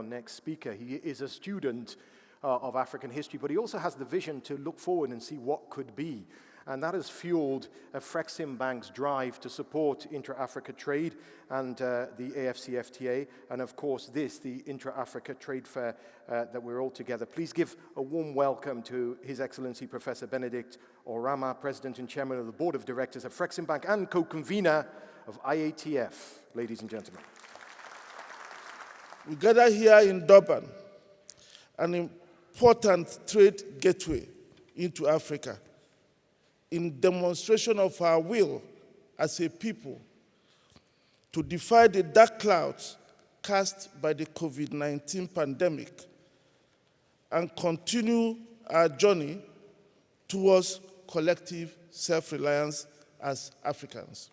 our next speaker. He is a student of African history, but he also has the vision to look forward and see what could be. And that has fueled Afreximbank's drive to support intra-Africa trade and the AFCFTA, and of course this, the Intra-Africa Trade Fair that we're all together. Please give a warm welcome to His Excellency Professor Benedict Orama, President and Chairman of the Board of Directors of Afreximbank and co-convener of IATF, ladies and gentlemen. We gather here in Durban, an important trade gateway into Africa, in demonstration of our will as a people to defy the dark clouds cast by the COVID-19 pandemic and continue our journey towards collective self-reliance as Africans.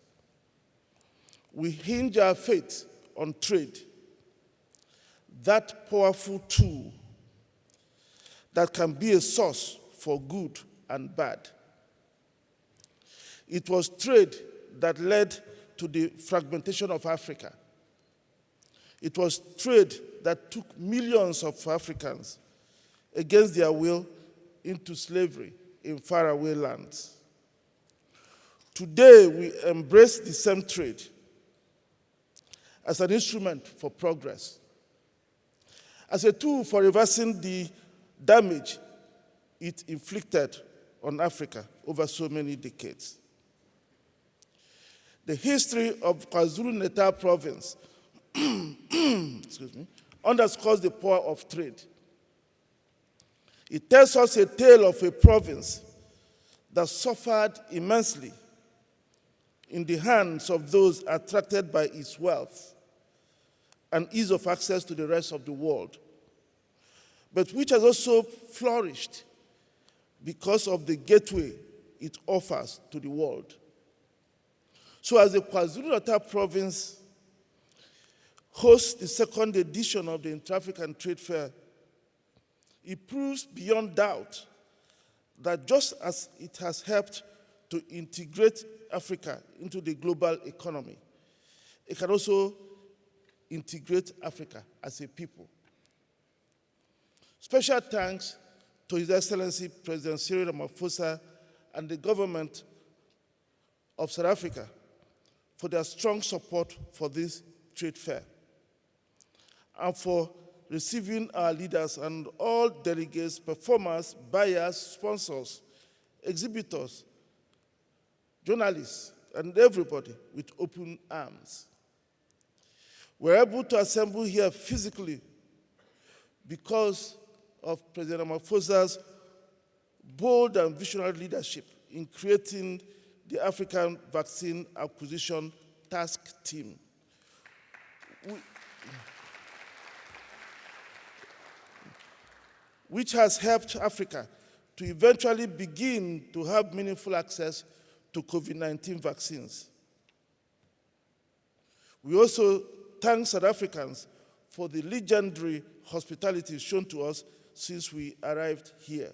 We hinge our faith on trade, that powerful tool that can be a source for good and bad. It was trade that led to the fragmentation of Africa. It was trade that took millions of Africans against their will into slavery in faraway lands. Today, we embrace the same trade as an instrument for progress, as a tool for reversing the damage it inflicted on Africa over so many decades. The history of KwaZulu-Natal province excuse me, underscores the power of trade. It tells us a tale of a province that suffered immensely in the hands of those attracted by its wealth and ease of access to the rest of the world, but which has also flourished because of the gateway it offers to the world. So as the KwaZulu-Natal province hosts the second edition of the Intra-African Trade Fair, it proves beyond doubt that just as it has helped to integrate Africa into the global economy, it can also integrate Africa as a people. Special thanks to His Excellency President Cyril Ramaphosa and the government of South Africa for their strong support for this trade fair, and for receiving our leaders and all delegates, performers, buyers, sponsors, exhibitors, journalists, and everybody with open arms. We're able to assemble here physically because of President Ramaphosa's bold and visionary leadership in creating the African Vaccine Acquisition Task Team, which has helped Africa to eventually begin to have meaningful access to COVID-19 vaccines. We also thank South Africans for the legendary hospitality shown to us since we arrived here.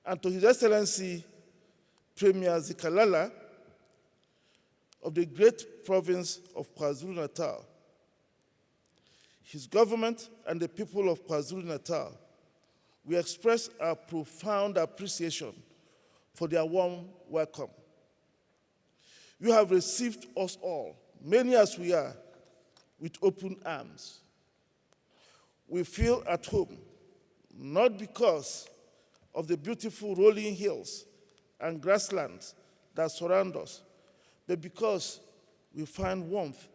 And to His Excellency Premier Zikalala of the great province of KwaZulu-Natal, his government and the people of KwaZulu-Natal, we express our profound appreciation for their warm welcome. You have received us all, many as we are, with open arms. We feel at home, not because of the beautiful rolling hills and grasslands that surround us, but because we find warmth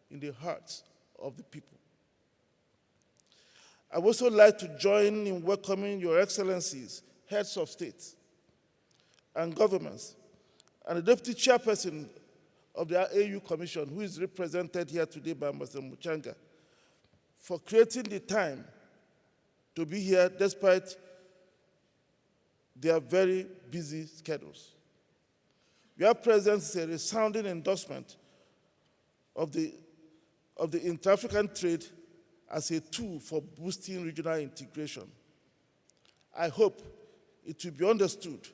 in the hearts of the people. I would also like to join in welcoming Your Excellencies, heads of state and governments, and the Deputy Chairperson of the AU Commission, who is represented here today by Mr. Muchanga, for creating the time to be here despite their very busy schedules. Your presence is a resounding endorsement of the Intra-African trade as a tool for boosting regional integration. I hope it will be understood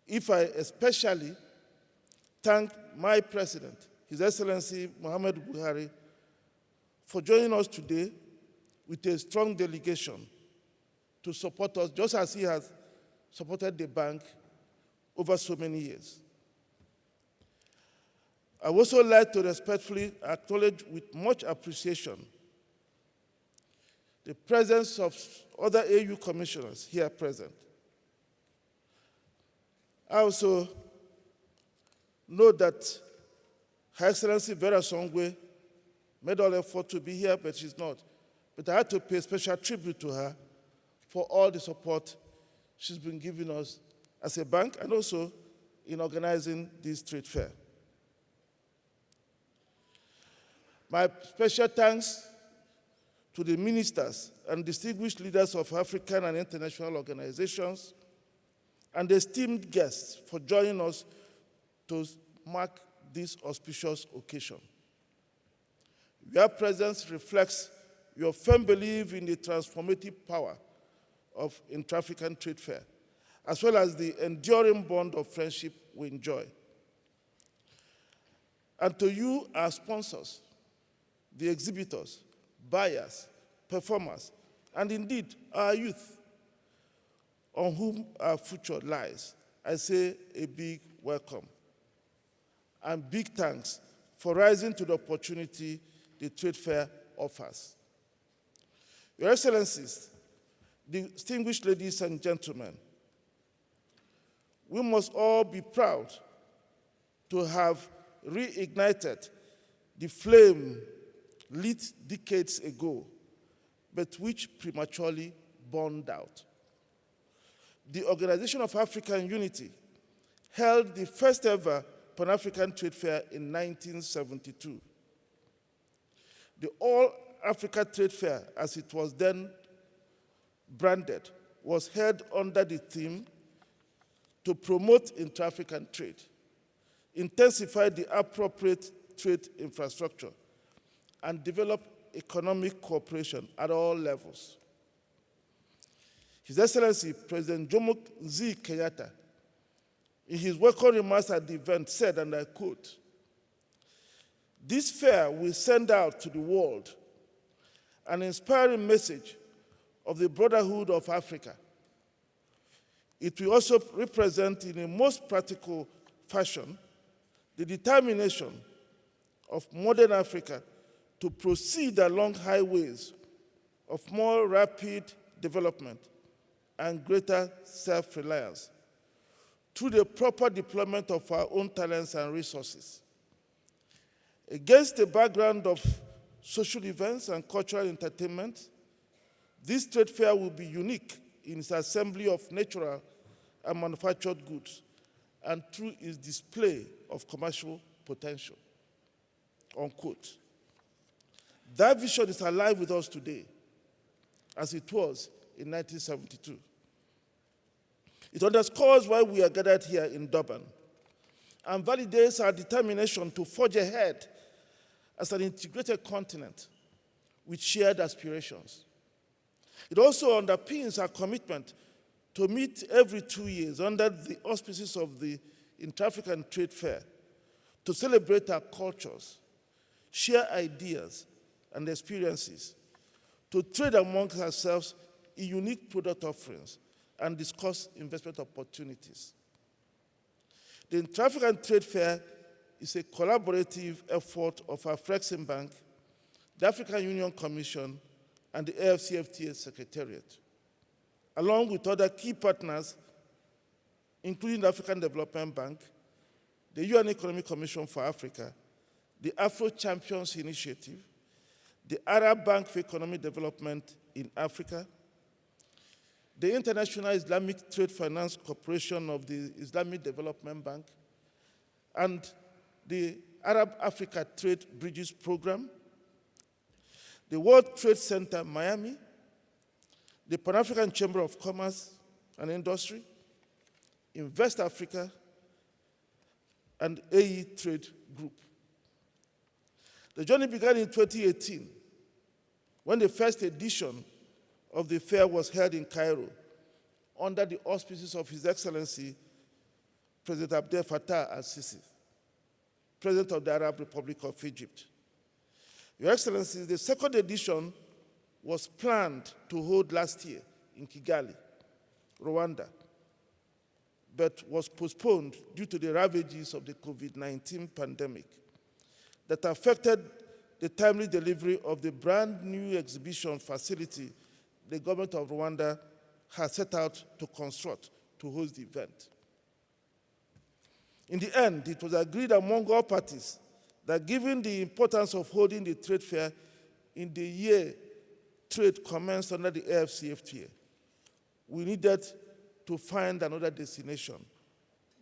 if I especially thank my President, His Excellency Muhammadu Buhari, for joining us today with a strong delegation to support us, just as he has supported the bank over so many years. I would also like to respectfully acknowledge with much appreciation the presence of other AU commissioners here present. I also know that Her Excellency Vera Songwe made all effort to be here, but she's not. But I had to pay special tribute to her for all the support she's been giving us as a bank and also in organizing this trade fair. My special thanks to the ministers and distinguished leaders of African and international organizations and esteemed guests for joining us to mark this auspicious occasion. Your presence reflects your firm belief in the transformative power of Intra-African Trade Fair, as well as the enduring bond of friendship we enjoy. And to you, our sponsors, the exhibitors, buyers, performers, and indeed our youth, on whom our future lies, I say a big welcome. And big thanks for rising to the opportunity the trade fair offers. Your Excellencies, distinguished ladies and gentlemen, we must all be proud to have reignited the flame lit decades ago, but which prematurely burned out. The Organization of African Unity held the first ever Pan-African Trade Fair in 1972. The All-Africa Trade Fair, as it was then branded, was held under the theme to promote intra-African trade, intensify the appropriate trade infrastructure, and develop economic cooperation at all levels. His Excellency President Jomo Z. Kenyatta, in his welcome remarks at the event, said, and I quote, "This fair will send out to the world an inspiring message of the brotherhood of Africa. It will also represent in a most practical fashion the determination of modern Africa to proceed along highways of more rapid development and greater self-reliance through the proper deployment of our own talents and resources. Against the background of social events and cultural entertainment, this trade fair will be unique in its assembly of natural and manufactured goods and through its display of commercial potential," unquote. That vision is alive with us today, as it was in 1972. It underscores why we are gathered here in Durban and validates our determination to forge ahead as an integrated continent with shared aspirations. It also underpins our commitment to meet every 2 years under the auspices of the Intra-African Trade Fair to celebrate our cultures, share ideas and experiences, to trade amongst ourselves in unique product offerings, and discuss investment opportunities. The Intra-African Trade Fair is a collaborative effort of our Flexing Bank, the African Union Commission, and the AFCFTA Secretariat, along with other key partners, including the African Development Bank, the UN Economic Commission for Africa, the Afro Champions Initiative, the Arab Bank for Economic Development in Africa, the International Islamic Trade Finance Corporation of the Islamic Development Bank, and the Arab-Africa Trade Bridges Program, the World Trade Center Miami, the Pan-African Chamber of Commerce and Industry, Invest Africa, and AE Trade Group. The journey began in 2018 when the first edition of the fair was held in Cairo under the auspices of His Excellency President Abdel Fattah al-Sisi, President of the Arab Republic of Egypt. Your Excellencies, the second edition was planned to hold last year in Kigali, Rwanda, but was postponed due to the ravages of the COVID-19 pandemic that affected the timely delivery of the brand new exhibition facility the government of Rwanda has set out to construct to host the event. In the end, it was agreed among all parties that given the importance of holding the trade fair in the year trade commenced under the AFCFTA, we needed to find another destination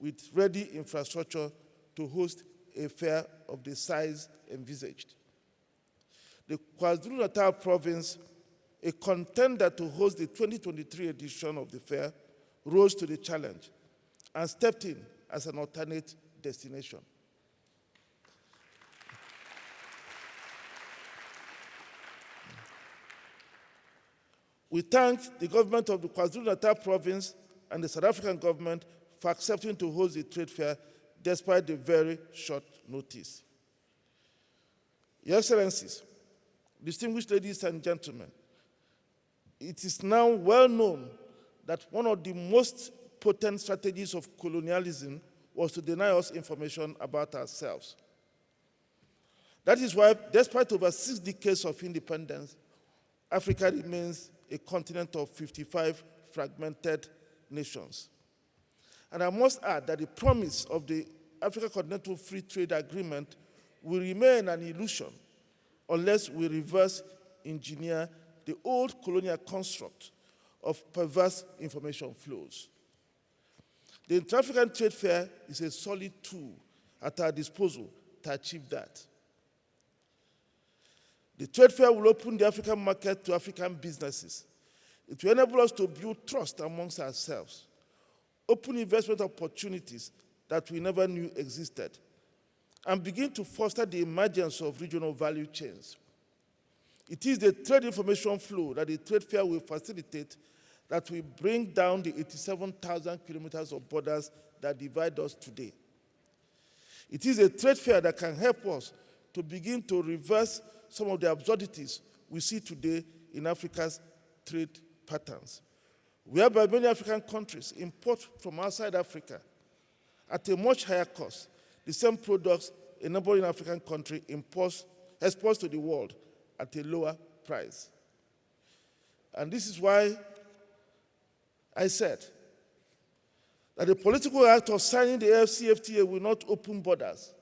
with ready infrastructure to host a fair of the size envisaged. The KwaZulu-Natal province, a contender to host the 2023 edition of the fair, rose to the challenge and stepped in as an alternate destination. We thank the government of the KwaZulu-Natal province and the South African government for accepting to host the trade fair despite the very short notice. Your Excellencies, distinguished ladies and gentlemen, it is now well known that one of the most potent strategies of colonialism was to deny us information about ourselves. That is why, despite over 6 decades of independence, Africa remains a continent of 55 fragmented nations. And I must add that the promise of the Africa Continental Free Trade Agreement will remain an illusion unless we reverse engineer the old colonial construct of perverse information flows. The Intra-African Trade Fair is a solid tool at our disposal to achieve that. The trade fair will open the African market to African businesses. It will enable us to build trust amongst ourselves, open investment opportunities that we never knew existed, and begin to foster the emergence of regional value chains. It is the trade information flow that the trade fair will facilitate that will bring down the 87,000 kilometers of borders that divide us today. It is a trade fair that can help us to begin to reverse some of the absurdities we see today in Africa's trade patterns, whereby many African countries import from outside Africa at a much higher cost the same products a neighboring African country exports to the world at a lower price. And this is why I said that the political act of signing the AFCFTA will not open borders,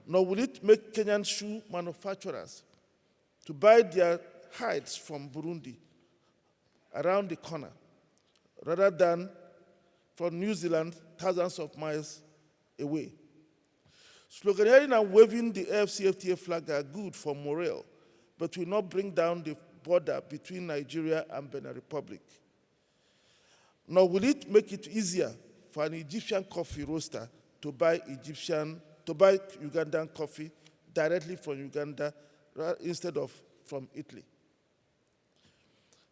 nor will it make Kenyan shoe manufacturers to buy their hides from Burundi around the corner, rather than from New Zealand thousands of miles away. Sloganeering and waving the AFCFTA flag are good for morale, but will not bring down the border between Nigeria and Benin Republic. Nor will it make it easier for an Egyptian coffee roaster to buy Ugandan coffee directly from Uganda instead of from Italy.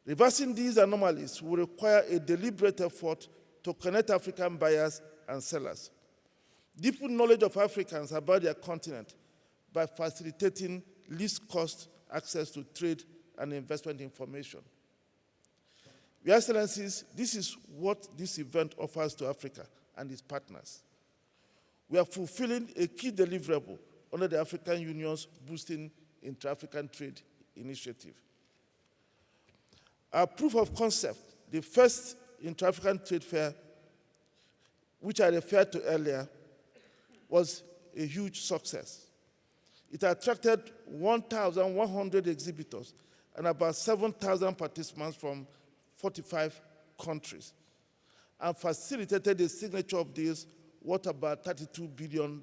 Reversing these anomalies will require a deliberate effort to connect African buyers and sellers, deepen knowledge of Africans about their continent by facilitating least cost access to trade and investment information. Your Excellencies, this is what this event offers to Africa and its partners. We are fulfilling a key deliverable under the African Union's Boosting Intra-African Trade Initiative. Our proof of concept, the first Intra-African Trade Fair, which I referred to earlier, was a huge success. It attracted 1,100 exhibitors and about 7,000 participants from 45 countries, and facilitated the signature of deals worth about $32 billion.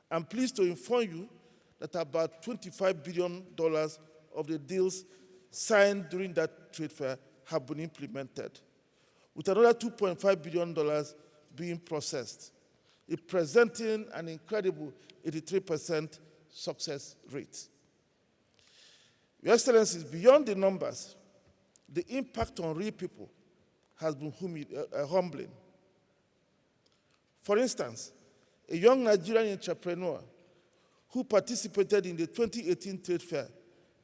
I'm pleased to inform you that about $25 billion of the deals signed during that trade fair have been implemented, with another $2.5 billion being processed, representing an incredible 83% success rate. Your Excellencies, beyond the numbers, the impact on real people has been humbling. For instance, a young Nigerian entrepreneur who participated in the 2018 trade fair,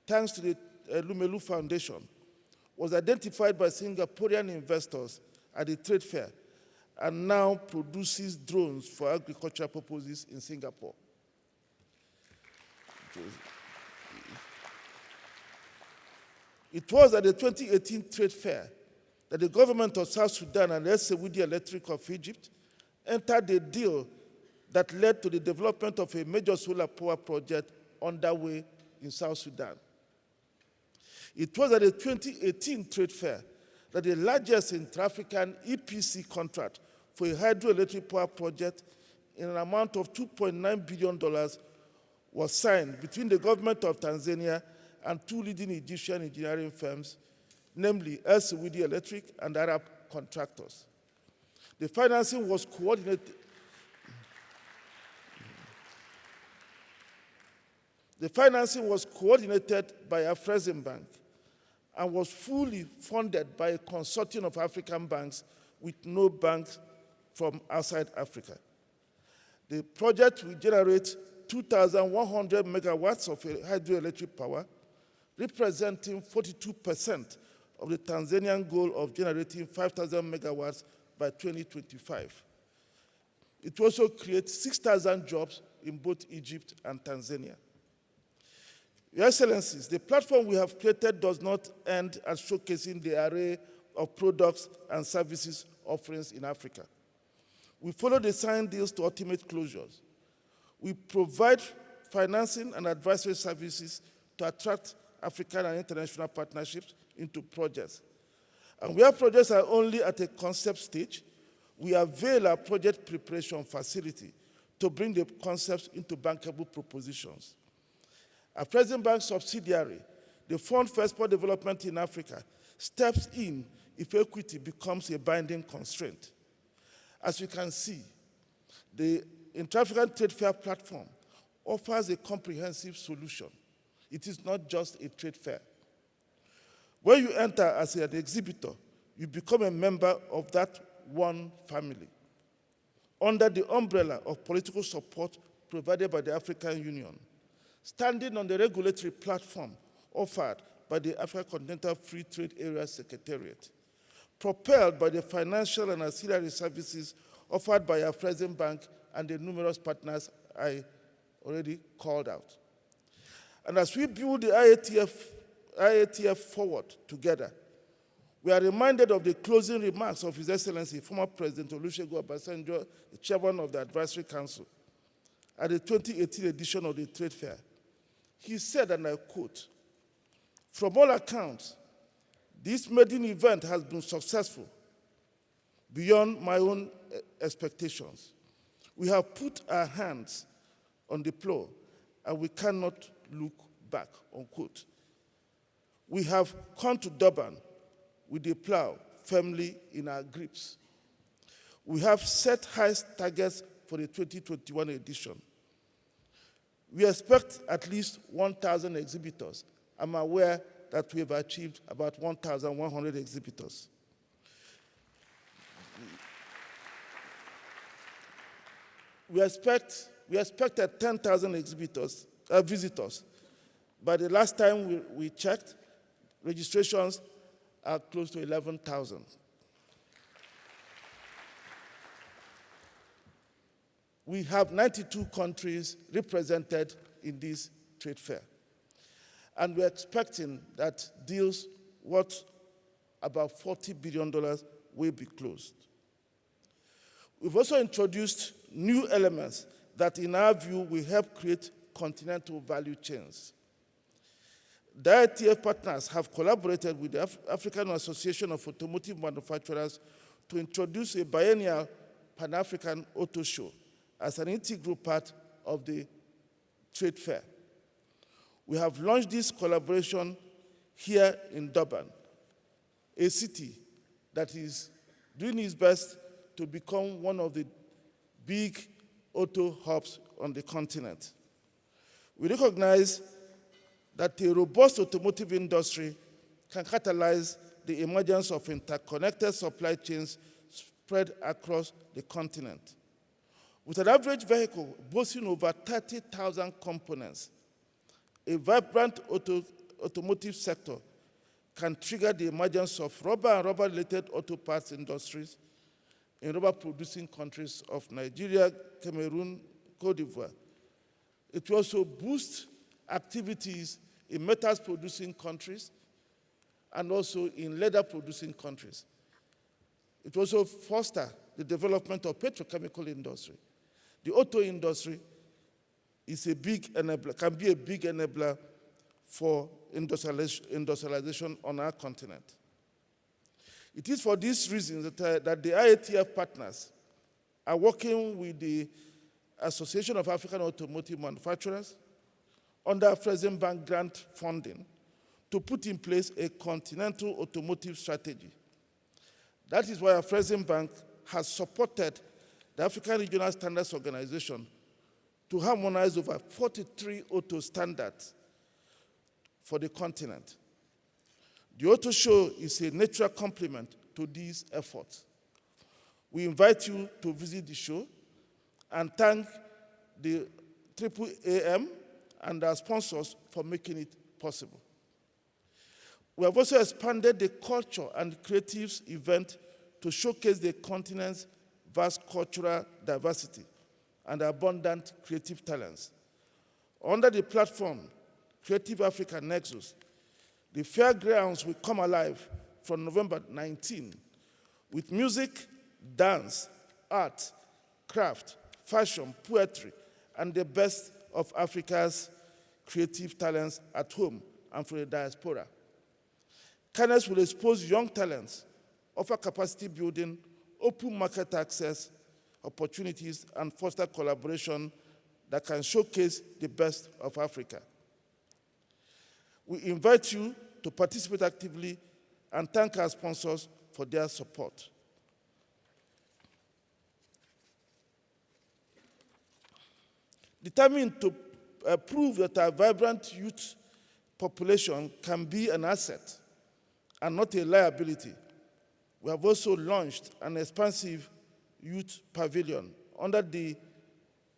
thanks to the Lumelu Foundation, was identified by Singaporean investors at the trade fair and now produces drones for agricultural purposes in Singapore. It was at the 2018 trade fair that the government of South Sudan and Saudi Electric of Egypt entered a deal that led to the development of a major solar power project underway in South Sudan. It was at the 2018 trade fair that the largest intra-African EPC contract for a hydroelectric power project in an amount of $2.9 billion was signed between the government of Tanzania and two leading Egyptian engineering firms, namely Saudi Electric and Arab contractors. The financing was coordinated. The financing was coordinated by Afreximbank and was fully funded by a consortium of African banks with no banks from outside Africa. The project will generate 2,100 megawatts of hydroelectric power, representing 42% of the Tanzanian goal of generating 5,000 megawatts by 2025. It will also create 6,000 jobs in both Egypt and Tanzania. Your Excellencies, the platform we have created does not end at showcasing the array of products and services offerings in Africa. We follow the signed deals to ultimate closures. We provide financing and advisory services to attract African and international partnerships into projects. And where projects are only at a concept stage, we avail our project preparation facility to bring the concepts into bankable propositions. A Afreximbank subsidiary, the Fund for Export Development in Africa, steps in if equity becomes a binding constraint. As you can see, the Intra-African Trade Fair platform offers a comprehensive solution. It is not just a trade fair. When you enter as an exhibitor, you become a member of that one family, under the umbrella of political support provided by the African Union, standing on the regulatory platform offered by the African Continental Free Trade Area Secretariat, propelled by the financial and ancillary services offered by Afreximbank and the numerous partners I already called out. And as we build the IATF forward together, we are reminded of the closing remarks of His Excellency, former President Olusegun Obasanjo, the chairman of the Advisory Council, at the 2018 edition of the Trade Fair. He said, and I quote, "From all accounts, this maiden event has been successful beyond my own expectations. We have put our hands on the plow and we cannot look back," unquote. We have come to Durban with the plow firmly in our grips. We have set high targets for the 2021 edition. We expect at least 1,000 exhibitors. I'm aware that we have achieved about 1,100 exhibitors. We expected 10,000 visitors. By the last time we checked, registrations are close to 11,000. We have 92 countries represented in this trade fair. And we're expecting that deals worth about $40 billion will be closed. We've also introduced new elements that, in our view, will help create continental value chains. The IATF partners have collaborated with the African Association of Automotive Manufacturers to introduce a biennial Pan-African auto show as an integral part of the trade fair. We have launched this collaboration here in Durban, a city that is doing its best to become one of the big auto hubs on the continent. We recognize that a robust automotive industry can catalyze the emergence of interconnected supply chains spread across the continent. With an average vehicle boasting over 30,000 components, a vibrant automotive sector can trigger the emergence of rubber and rubber-related auto parts industries in rubber-producing countries of Nigeria, Cameroon, Cote d'Ivoire. It will also boost activities in metals-producing countries and also in leather-producing countries. It will also foster the development of petrochemical industry. The auto industry is a big enabler, can be a big enabler for industrialization on our continent. It is for these reasons that the IATF partners are working with the Association of African Automotive Manufacturers under Afrexim Bank grant funding to put in place a continental automotive strategy. That is why Afrexim Bank has supported the African Regional Standards Organization to harmonize over 43 auto standards for the continent. The auto show is a natural complement to these efforts. We invite you to visit the show and thank the AAAM and our sponsors for making it possible. We have also expanded the culture and creatives event to showcase the continent's vast cultural diversity and abundant creative talents. Under the platform Creative Africa Nexus, the fairgrounds will come alive from November 19 with music, dance, art, craft, fashion, poetry, and the best of Africa's creative talents at home and for the diaspora. Cannes will expose young talents, offer capacity building, open market access opportunities, and foster collaboration that can showcase the best of Africa. We invite you to participate actively and thank our sponsors for their support. Determined to prove that our vibrant youth population can be an asset and not a liability, we have also launched an expansive youth pavilion under the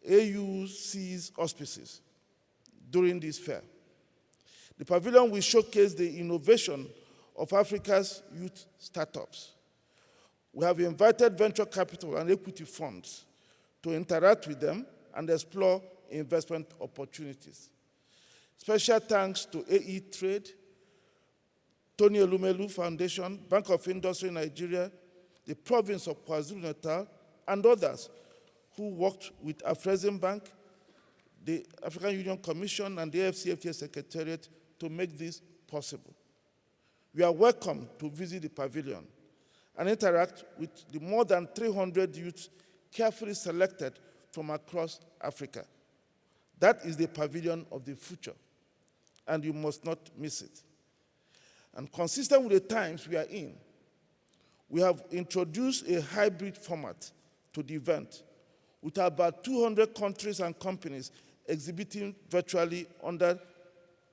AUC's auspices during this fair. The pavilion will showcase the innovation of Africa's youth startups. We have invited venture capital and equity funds to interact with them and explore investment opportunities. Special thanks to AE Trade, Tony Elumelu Foundation, Bank of Industry Nigeria, the province of KwaZulu-Natal, and others who worked with Afrexim Bank, the African Union Commission, and the AFCFTA Secretariat to make this possible. You are welcome to visit the pavilion and interact with the more than 300 youths carefully selected from across Africa. That is the pavilion of the future, and you must not miss it. And consistent with the times we are in, we have introduced a hybrid format to the event with about 200 countries and companies exhibiting virtually under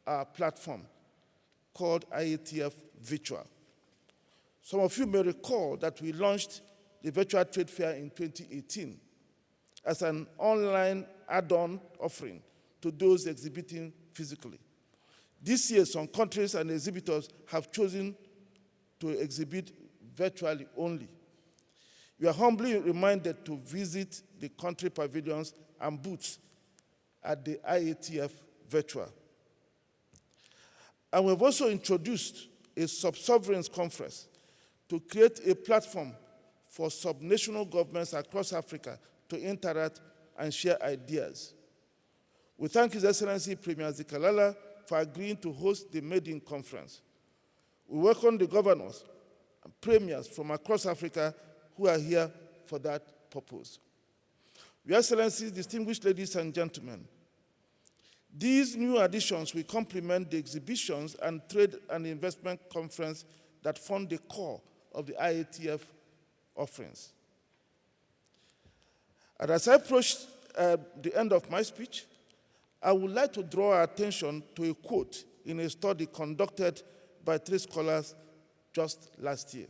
our platform called IATF Virtual. Some of you may recall that we launched the virtual trade fair in 2018 as an online add-on offering to those exhibiting physically. This year, some countries and exhibitors have chosen to exhibit virtually only. You are humbly reminded to visit the country pavilions and booths at the IATF Virtual. And we've also introduced a sub-sovereigns conference to create a platform for subnational governments across Africa to interact and share ideas. We thank His Excellency Premier Zikalala for agreeing to host the Made-in Conference. We welcome the governors and premiers from across Africa who are here for that purpose. Your Excellencies, distinguished ladies and gentlemen, these new additions will complement the exhibitions and trade and investment conference that form the core of the IATF offerings. And as I approach the end of my speech, I would like to draw our attention to a quote in a study conducted by 3 scholars just last year.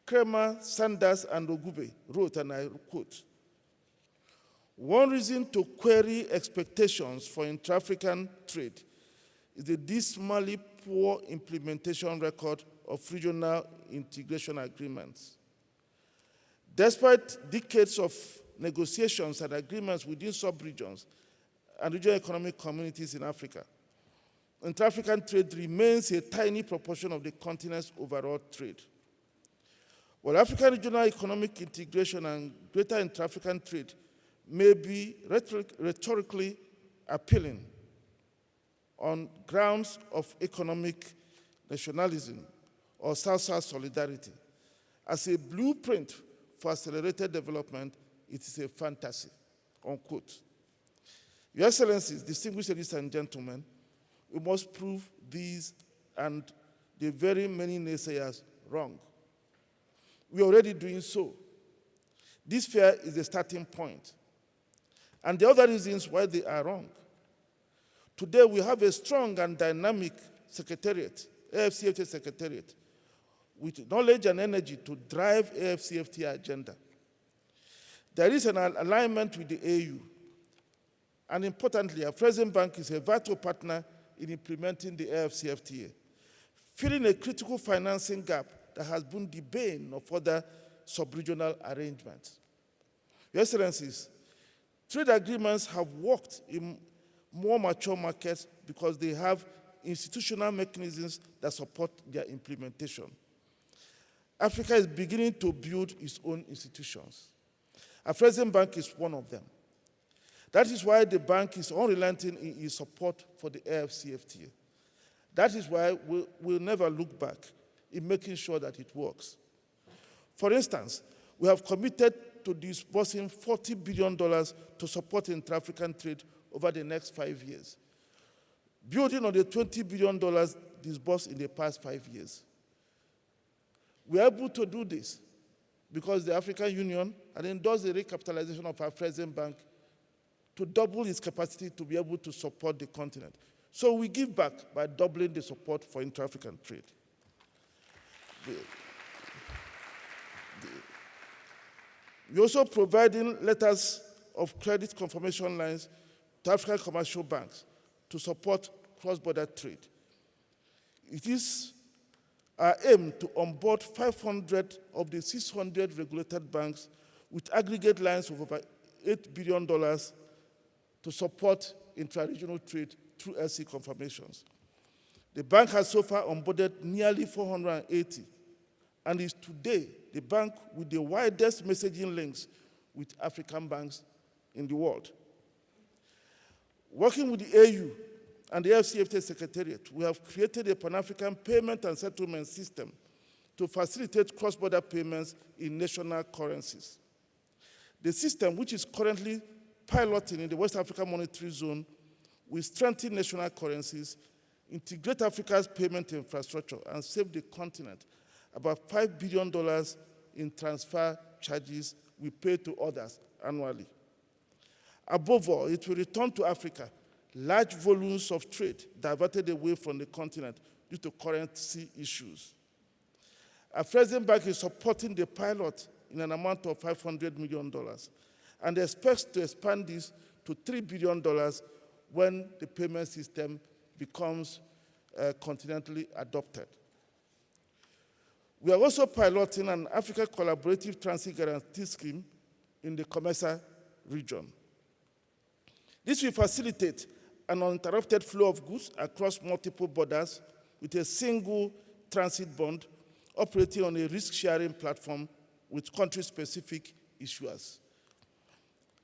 Kramer, Sanders, and Ogube wrote, and I quote, One reason to query expectations for intra-African trade is the dismally poor implementation record of regional integration agreements. Despite decades of negotiations and agreements within sub-regions and regional economic communities in Africa, intra-African trade remains a tiny proportion of the continent's overall trade. While African regional economic integration and greater intra-African trade may be rhetorically appealing on grounds of economic nationalism or South-South solidarity, as a blueprint for accelerated development, it is a fantasy, unquote. Your Excellencies, distinguished ladies and gentlemen, we must prove these and the very many naysayers wrong. We are already doing so. This fear is the starting point. And the other reasons why they are wrong. Today we have a strong and dynamic secretariat, AFCFTA secretariat, with knowledge and energy to drive AFCFTA agenda. There is an alignment with the AU. And importantly, our President Bank is a vital partner in implementing the AFCFTA, filling a critical financing gap that has been the bane of other sub-regional arrangements. Your Excellencies, trade agreements have worked in more mature markets because they have institutional mechanisms that support their implementation. Africa is beginning to build its own institutions. Our President Bank is one of them. That is why the bank is unrelenting in its support for the AFCFTA. That is why we'll never look back in making sure that it works. For instance, we have committed to disbursing $40 billion to support intra-African trade over the next 5 years, building on the $20 billion disbursed in the past 5 years. We are able to do this because the African Union had endorsed the recapitalization of our President Bank to double its capacity to be able to support the continent. So we give back by doubling the support for intra-African trade. We're also providing letters of credit confirmation lines to African commercial banks to support cross-border trade. It is our aim to onboard 500 of the 600 regulated banks with aggregate lines of over $8 billion to support intra-regional trade through LC confirmations. The bank has so far onboarded nearly 480 and is today the bank with the widest messaging links with African banks in the world. Working with the AU and the AFCFTA Secretariat, we have created a Pan-African payment and settlement system to facilitate cross-border payments in national currencies. The system, which is currently piloting in the West African Monetary Zone, will strengthen national currencies, integrate Africa's payment infrastructure, and save the continent about $5 billion in transfer charges we pay to others annually. Above all, it will return to Africa large volumes of trade diverted away from the continent due to currency issues. Our President Bank is supporting the pilot in an amount of $500 million and expects to expand this to $3 billion when the payment system becomes continentally adopted. We are also piloting an Africa Collaborative Transit Guarantee Scheme in the COMESA region. This will facilitate an uninterrupted flow of goods across multiple borders with a single transit bond operating on a risk-sharing platform with country-specific issuers.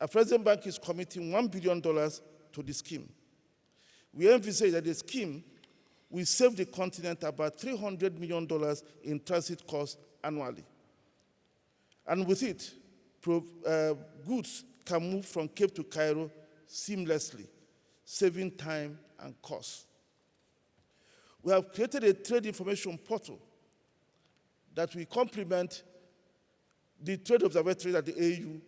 Our President Bank is committing $1 billion to the scheme. We envisage that the scheme will save the continent about $300 million in transit costs annually. And with it, goods can move from Cape to Cairo seamlessly, saving time and costs. We have created a trade information portal that will complement the trade observatory that the AU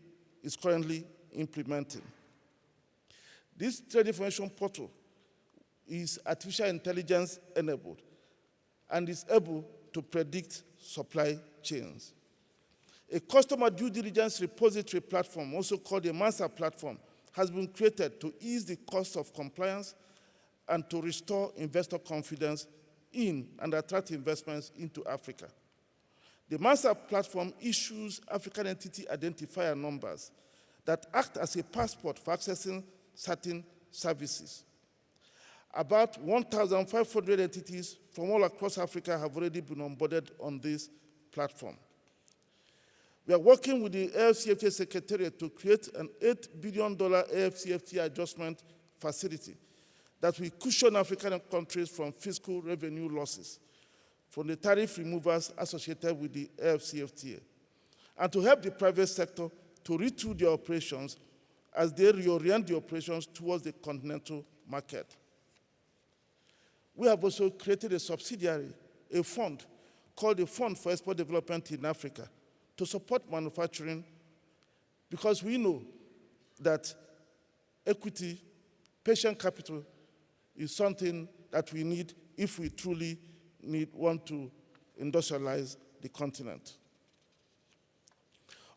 is currently implementing. This trade information portal is artificial intelligence enabled and is able to predict supply chains. A customer due diligence repository platform, also called the MANSA platform, has been created to ease the cost of compliance and to restore investor confidence in and attract investments into Africa. The MANSA platform issues African entity identifier numbers that act as a passport for accessing certain services. About 1,500 entities from all across Africa have already been onboarded on this platform. We are working with the AFCFTA Secretariat to create an $8 billion AFCFTA adjustment facility that will cushion African countries from fiscal revenue losses from the tariff removals associated with the AFCFTA, and to help the private sector to retool their operations as they reorient the operations towards the continental market. We have also created a subsidiary, a fund called the Fund for Export Development in Africa, to support manufacturing, because we know that equity, patient capital is something that we need if we truly want to industrialize the continent.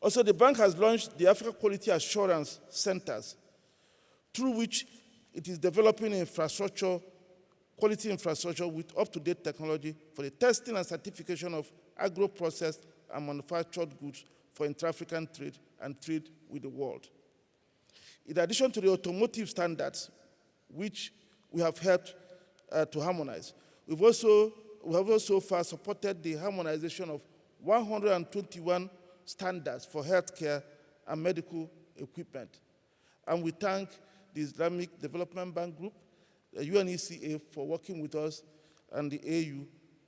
Also, the bank has launched the Africa Quality Assurance Centers, through which it is developing quality infrastructure with up-to-date technology for the testing and certification of agro-processed and manufactured goods for intra-African trade and trade with the world. In addition to the automotive standards, which we have helped to harmonize, we have also so far supported the harmonization of 121 standards for healthcare and medical equipment. And we thank the Islamic Development Bank Group, the UNECA, for working with us and the AU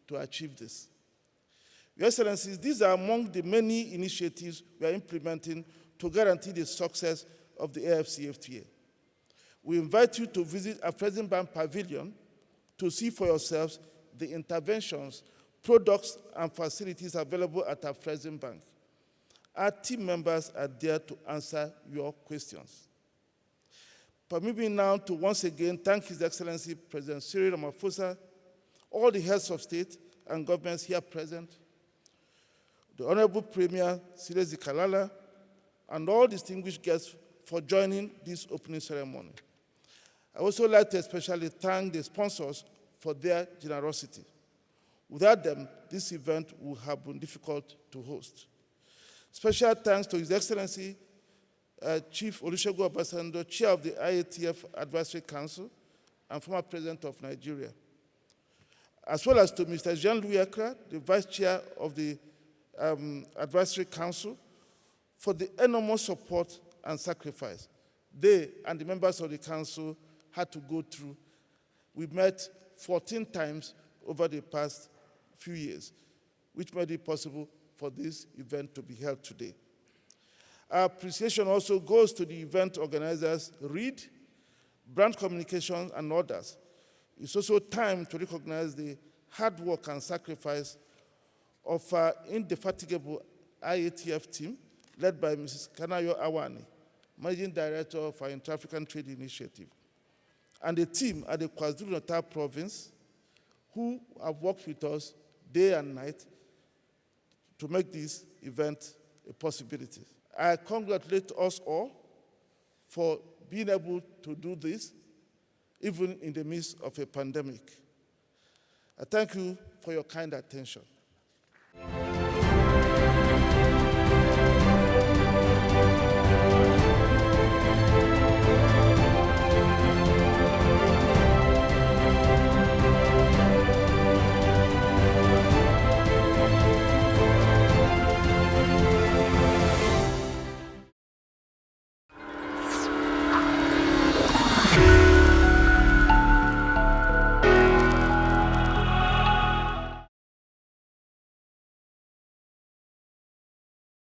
to achieve this. Your Excellencies, these are among the many initiatives we are implementing to guarantee the success of the AFCFTA. We invite you to visit our Present Bank Pavilion to see for yourselves the interventions, products, and facilities available at our Present Bank. Our team members are there to answer your questions. Permit me now to once again thank His Excellency President Cyril Ramaphosa, all the heads of state and governments here present, the Honorable Premier Silesi Kalala, and all distinguished guests for joining this opening ceremony. I also like to especially thank the sponsors for their generosity. Without them, this event would have been difficult to host. Special thanks to His Excellency Chief Olusegun Obasanjo, Chair of the IATF Advisory Council and former President of Nigeria, as well as to Mr. Jean-Louis Ekra, the Vice Chair of the Advisory Council, for the enormous support and sacrifice they and the members of the Council had to go through. We met 14 times over the past few years, which made it possible for this event to be held today. Our appreciation also goes to the event organizers, READ, Brand Communications, and others. It's also time to recognize the hard work and sacrifice of our indefatigable IATF team, led by Mrs. Kanayo Awani, Managing Director of our Intra-African Trade Initiative, and the team at the KwaZulu-Natal province, who have worked with us day and night to make this event a possibility. I congratulate us all for being able to do this, even in the midst of a pandemic. I thank you for your kind attention.